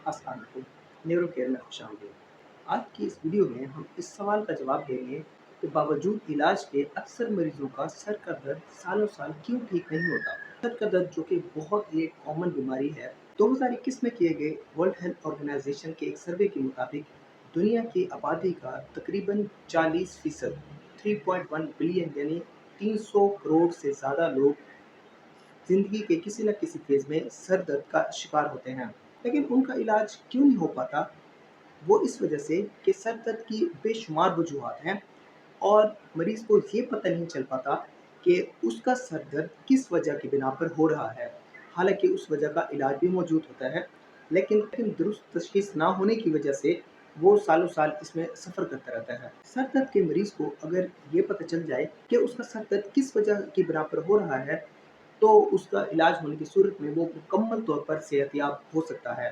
अस्सलाम वालेकुम। Neuro care में खुशामदीद। आज की इस वीडियो में हम इस सवाल का जवाब देंगे कि बावजूद इलाज के अक्सर मरीजों का सर का दर्द सालों साल क्यों ठीक नहीं होता। सर का दर्द जो कि बहुत ही एक कॉमन बीमारी है, 2021 में किए गए वर्ल्ड हेल्थ ऑर्गेनाइजेशन के एक सर्वे के मुताबिक दुनिया की आबादी का तकरीबन 40% 3.1 बिलियन यानी 300 करोड़ से ज़्यादा लोग ज़िंदगी के किसी न किसी फेज़ में सर दर्द का शिकार होते हैं। लेकिन उनका इलाज क्यों नहीं हो पाता? वो इस वजह से कि सर दर्द की बेशुमार वजूहात हैं और मरीज़ को ये पता नहीं चल पाता कि उसका सर दर्द किस वजह की बिना पर हो रहा है। हालाँकि उस वजह का इलाज भी मौजूद होता है, लेकिन दुरुस्त तशख़ीस ना होने की वजह से वो सालों साल इसमें सफ़र करता रहता है। सर दर्द के मरीज़ को अगर ये पता चल जाए कि उसका सर दर्द किस वजह की बिना पर हो रहा है, तो उसका इलाज होने की सूरत में वो मुकम्मल तौर पर सेहतयाब हो सकता है।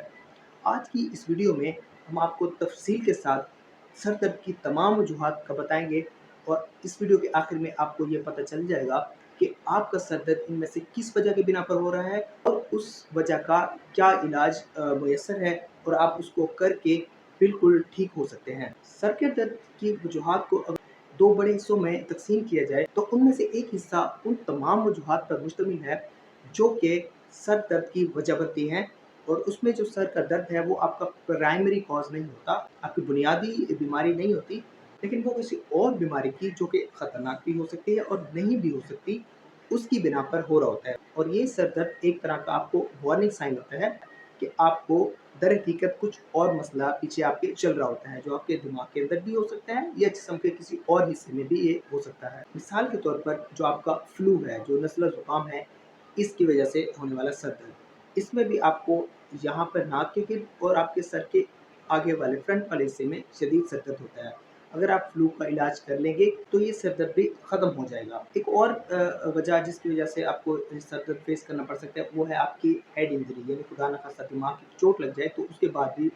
आज की इस वीडियो में हम आपको तफ़सील के साथ सर दर्द की तमाम वजूहात का बताएँगे और इस वीडियो के आखिर में आपको ये पता चल जाएगा कि आपका सर दर्द इनमें से किस वजह के बिना पर हो रहा है और उस वजह का क्या इलाज मुयस्सर है और आप उसको करके बिल्कुल ठीक हो सकते हैं। सर के दर्द की वजूहात को अगर 2 बड़े हिस्सों में तक़सीम किया जाए, तो उनमें से एक हिस्सा उन तमाम वजूहात पर मुश्तमिल है जो कि सर दर्द की वजह बनती हैं और उसमें जो सर का दर्द है वो आपका प्राइमरी कॉज़ नहीं होता, आपकी बुनियादी बीमारी नहीं होती, लेकिन वो किसी और बीमारी की जो कि ख़तरनाक भी हो सकती है और नहीं भी हो सकती, उसकी बिना पर हो रहा होता है। और ये सर दर्द एक तरह का आपको वार्निंग साइन होता है कि आपको दरहकीकत कुछ और मसला पीछे आपके चल रहा होता है, जो आपके दिमाग के अंदर भी हो सकता है या जिस्म के किसी और हिस्से में भी ये हो सकता है। मिसाल के तौर पर जो आपका फ्लू है, जो नज़ला ज़ुकाम है, इसकी वजह से होने वाला सर दर्द, इसमें भी आपको यहाँ पर नाक के गिर्द और आपके सर के आगे वाले फ्रंट वाले हिस्से में शदीद सर दर्द होता है। अगर आप फ्लू का इलाज कर लेंगे तो ये सर दर्द भी ख़त्म हो जाएगा। एक और वजह जिसकी वजह से आपको सर दर्द फेस करना पड़ सकता है वो है आपकी हेड इंजरी, यानी खुदा न खास्ता दिमाग की चोट लग जाए तो उसके बाद भी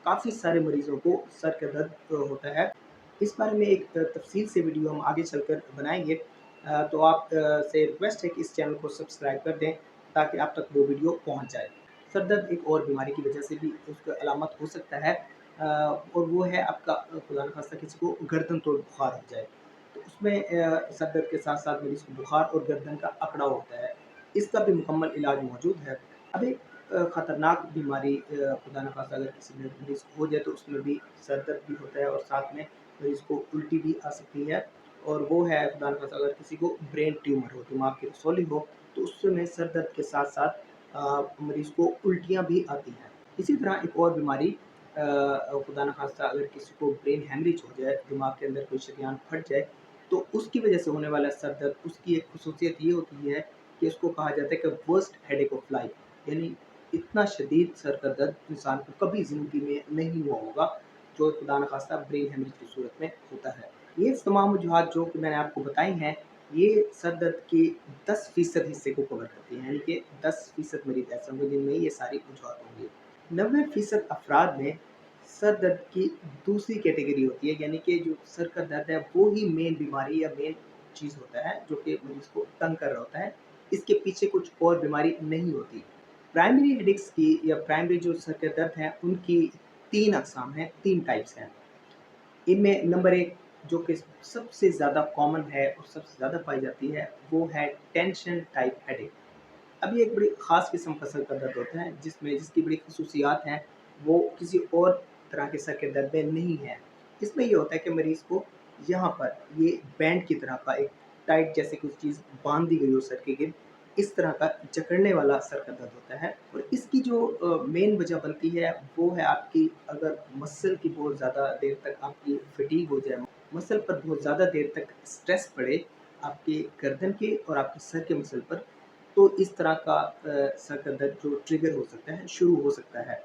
काफ़ी सारे मरीज़ों को सर का दर्द होता है। इस बारे में एक तफ़सील से वीडियो हम आगे चलकर बनाएँगे। तो आप से रिक्वेस्ट है कि इस चैनल को सब्सक्राइब कर दें ताकि आप तक वो वीडियो पहुँच जाए। सर दर्द एक और बीमारी की वजह से भी उसका अलामत हो सकता है और वो है आपका खुदा न खास्ता किसी को गर्दन तोड़ बुखार हो जाए, तो उसमें सर दर्द के साथ-साथ मरीज़ को बुखार और गर्दन का अकड़ाव होता है। इसका भी मुकम्मल इलाज मौजूद है। अब एक ख़तरनाक बीमारी खुदा न खास्ता अगर किसी में मरीज़ को हो जाए तो उसमें भी सर दर्द भी होता है और साथ में मरीज़ को उल्टी भी आ सकती है और वो है खुदा न खास्ता अगर किसी को ब्रेन ट्यूमर हो, दिमाग की रसौली हो, तो उसमें सर दर्द के साथ-साथ मरीज़ को उल्टियाँ भी आती हैं। इसी तरह एक और बीमारी खुदा न खास्ता अगर किसी को ब्रेन हैमरेज हो जाए, दिमाग के अंदर कोई शरेआन फट जाए, तो उसकी वजह से होने वाला सर दर्द, उसकी एक ख़ुसूसियत ये होती है कि उसको कहा जाता है कि वर्स्ट हेडेक ऑफ लाइफ़, यानी इतना शदीद सर का दर्द इंसान को कभी ज़िंदगी में नहीं हुआ होगा, जो खुदा न खास्ता ब्रेन हैमरेज की सूरत में होता है। ये तमाम वजूहात जो कि मैंने आपको बताई हैं, ये सर दर्द के 10% हिस्से को कवर करती हैं, यानी कि 10% मरीज़ ऐसे होंगे जिनमें ये सारी वजूहात होंगी। 90% अफ़राद में सर दर्द की दूसरी कैटेगरी होती है, यानी कि जो सर का दर्द है वो ही मेन बीमारी या मेन चीज़ होता है जो कि मरीज़ को तंग कर रहा होता है। इसके पीछे कुछ और बीमारी नहीं होती। प्राइमरी हेडेक्स की या प्राइमरी जो सर के दर्द हैं उनकी 3 अक़साम हैं, 3 टाइप्स हैं। इनमें नंबर 1 जो कि सबसे ज़्यादा कॉमन है और सबसे ज़्यादा पाई जाती है, वो है टेंशन टाइप हेडेक। अब ये एक बड़ी ख़ास किस्म का सर का दर्द होता है जिसकी बड़ी ख़ुसूसियात हैं, वो किसी और तरह के सर के दर्द में नहीं है। इसमें ये होता है कि मरीज़ को यहाँ पर ये बैंड की तरह का एक टाइट जैसे कुछ चीज़ बाँध दी गई हो सर के गिर्द, इस तरह का जकड़ने वाला सर का दर्द होता है और इसकी जो मेन वजह बनती है वो है आपकी अगर मसल की बहुत ज़्यादा देर तक आपकी फटीग हो जाए, मसल पर बहुत ज़्यादा देर तक स्ट्रेस पड़े, आपके गर्दन के और आपके सर के मसल पर, तो इस तरह का सर का दर्द जो ट्रिगर हो सकता है, शुरू हो सकता है।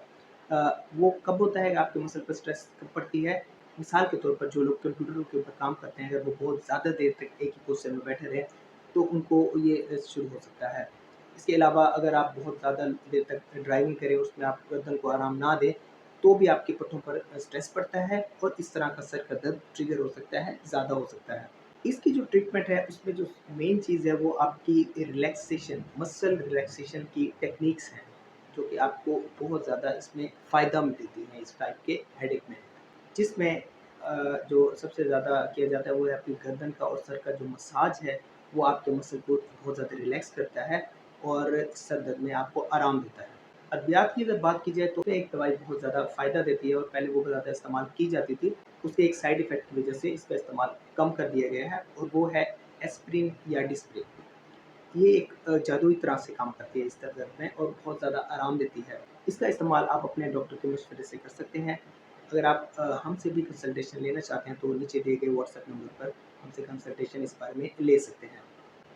वो कब होता है आपके मसल पर स्ट्रेस कब पड़ती है? मिसाल के तौर पर जो लोग कंप्यूटर के ऊपर काम करते हैं, अगर वो बहुत ज़्यादा देर तक एक ही पोज़ीशन में बैठे रहें, तो उनको ये शुरू हो सकता है। इसके अलावा अगर आप बहुत ज़्यादा देर तक ड्राइविंग करें, उसमें आप गर्दन को आराम ना दें, तो भी आपकी पट्टों पर स्ट्रेस पड़ता है और इस तरह का सर का दर्द ट्रिगर हो सकता है, ज़्यादा हो सकता है। इसकी जो ट्रीटमेंट है, उसमें जो मेन चीज़ है, वो आपकी रिलैक्सेशन, मसल रिलैक्सेशन की टेक्नीक्स हैं। जो कि आपको बहुत ज़्यादा इसमें फ़ायदा में देती हैं इस टाइप के हेडेक में। जिसमें जो सबसे ज़्यादा किया जाता है वो है आपकी गर्दन का और सर का जो मसाज है, वो आपके मसल को बहुत ज़्यादा रिलैक्स करता है और सर दर्द में आपको आराम देता है। अद्वियात की अगर बात की जाए तो एक दवाई बहुत ज़्यादा फ़ायदा देती है और पहले वो बहुत ज़्यादा इस्तेमाल की जाती थी। उसके एक साइड इफ़ेक्ट की वजह से इसका इस्तेमाल कम कर दिया गया है और वो है एस्पिरिन या डिस्प्रिन। ये एक जादुई तरह से काम करती है इस दर्द में और बहुत ज़्यादा आराम देती है। इसका इस्तेमाल आप अपने डॉक्टर के मशवरे से कर सकते हैं। अगर आप हमसे भी कंसल्टेशन लेना चाहते हैं तो नीचे दिए गए व्हाट्सएप नंबर पर हमसे कंसल्टेशन इस बारे में ले सकते हैं।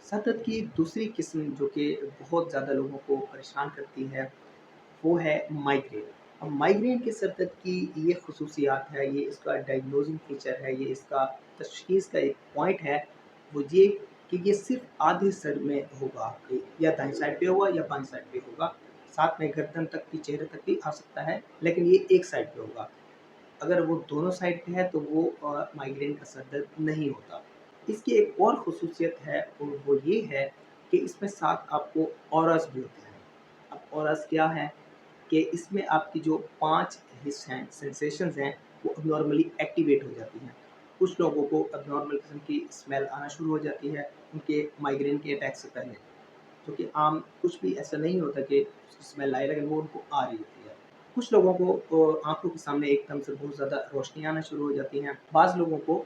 सर दर्द की दूसरी किस्म जो कि बहुत ज़्यादा लोगों को परेशान करती है, वो है माइग्रेन। अब माइग्रेन के सर दर्द की ये ख़ुसूसियात है, ये इसका डायग्नोज़िंग फ़ीचर है, ये इसका तशख़ीस का एक पॉइंट है, वो ये कि ये सिर्फ़ आधे सर में होगा आपके, या दाईं साइड पे होगा या बाईं साइड पे होगा। साथ में गर्दन तक भी, चेहरे तक भी आ सकता है, लेकिन ये एक साइड पे होगा। अगर वो दोनों साइड पे है तो वो माइग्रेन का सर दर्द नहीं होता। इसकी एक और ख़ुसूसियत है और वो ये है कि इसमें साथ आपको ऑरास भी होते हैं। अब ऑरास क्या है कि इसमें आपकी जो 5 हिस्स हैं, सेंसेशंस हैं, वो अबनॉर्मली एक्टिवेट हो जाती हैं। कुछ लोगों को अबनॉर्मल किस्म की स्मेल आना शुरू हो जाती है उनके माइग्रेन के अटैक से पहले, जो कि आम कुछ भी ऐसा नहीं होता कि उसकी स्मेल आए, लेकिन वो उनको आ रही होती है। कुछ लोगों को आँखों के सामने एकदम से बहुत ज़्यादा रोशनी आना शुरू हो जाती हैं। बाज़ लोगों को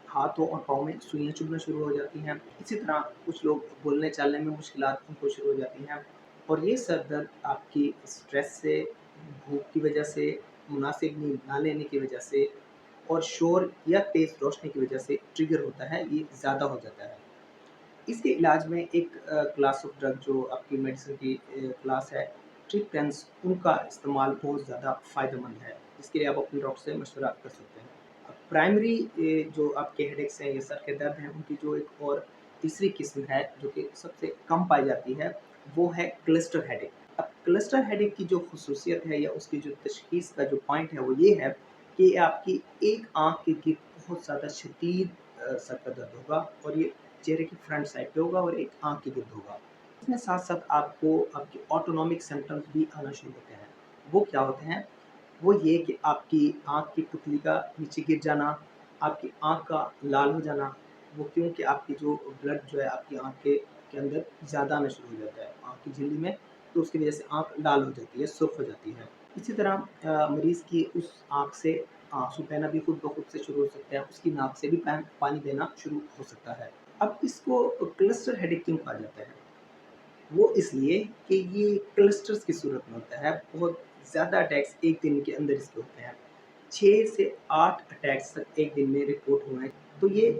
हाथों और पाँव में सुइयाँ चुभना शुरू हो जाती हैं। इसी तरह कुछ लोग बोलने-चालने में मुश्किलात उनको शुरू हो जाती हैं और ये सर दर्द आपकी स्ट्रेस से, भूख की वजह से, मुनासिब नींद ना लेने की वजह से और शोर या तेज़ रोशनी की वजह से ट्रिगर होता है, ये ज़्यादा हो जाता है। इसके इलाज में एक क्लास ऑफ ड्रग जो आपकी मेडिसिन की क्लास है, ट्रिप्टेंस, उनका इस्तेमाल बहुत ज़्यादा फ़ायदेमंद है, जिसके लिए आप अपने डॉक्टर से मशवरा कर सकते हैं। अब प्राइमरी जो आपके हेडेक्स हैं या सर के दर्द हैं, उनकी जो एक और तीसरी किस्म है, जो कि सबसे कम पाई जाती है, वो है क्लस्टर हेडेक। अब क्लस्टर हेडेक की जो ख़ुसूसियत है या उसकी जो तशख़ीस का जो पॉइंट है, वो ये है कि आपकी एक आँख के गिर्द बहुत ज़्यादा शदीद सर का दर्द होगा और ये चेहरे की फ्रंट साइड पे होगा और एक आँख के गिर्द होगा। इसमें साथ-साथ आपको आपके ऑटोनॉमिक सिम्पटम्स भी आना शुरू होते हैं। वो क्या होते हैं? वो ये कि आपकी आँख की पुतली का नीचे गिर जाना, आपकी आँख का लाल हो जाना, वो क्यों कि आपकी जो ब्लड जो है आपकी आँख के अंदर ज़्यादा आना शुरू हो जाता है, आँख की झिल्ली में, तो उसकी वजह से आँख लाल हो जाती है, सुर्ख हो जाती है। इसी तरह मरीज़ की उस आँख से आँसू बहना भी खुद ब खुद से शुरू हो सकता है, उसकी नाक से भी पानी देना शुरू हो सकता है। अब इसको क्लस्टर हेडेक क्यों कहा जाता है? वो इसलिए कि ये क्लस्टर्स की सूरत में होता है, बहुत ज़्यादा अटैक्स एक दिन के अंदर इसके होते हैं। 6 से 8 अटैक्स तक एक दिन में रिपोर्ट हुए हैं, तो ये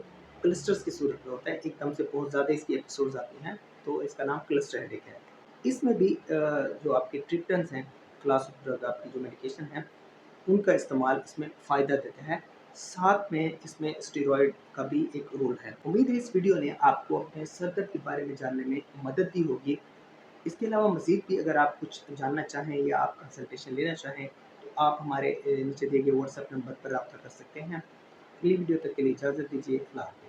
क्लस्टर्स की सूरत में होता है, एकदम से बहुत ज़्यादा इसकी एपिसोड्स आती हैं, तो इसका नाम क्लस्टर हेडेक है। इसमें भी जो आपके ट्रिप्टन्स हैं, क्लास ऑफ ड्रग आपकी जो मेडिकेशन है, उनका इस्तेमाल इसमें फ़ायदा देता है। साथ में इसमें स्टेरॉइड का भी एक रोल है। उम्मीद है इस वीडियो ने आपको अपने सर दर्द के बारे में जानने में मदद दी होगी। इसके अलावा मज़ीद भी अगर आप कुछ जानना चाहें या आप कंसल्टेशन लेना चाहें, तो आप हमारे नीचे दिए गए व्हाट्सएप नंबर पर राब्ता कर सकते हैं। अगली वीडियो तक के लिए इजाज़त दीजिए। अल्लाह हाफ़िज़।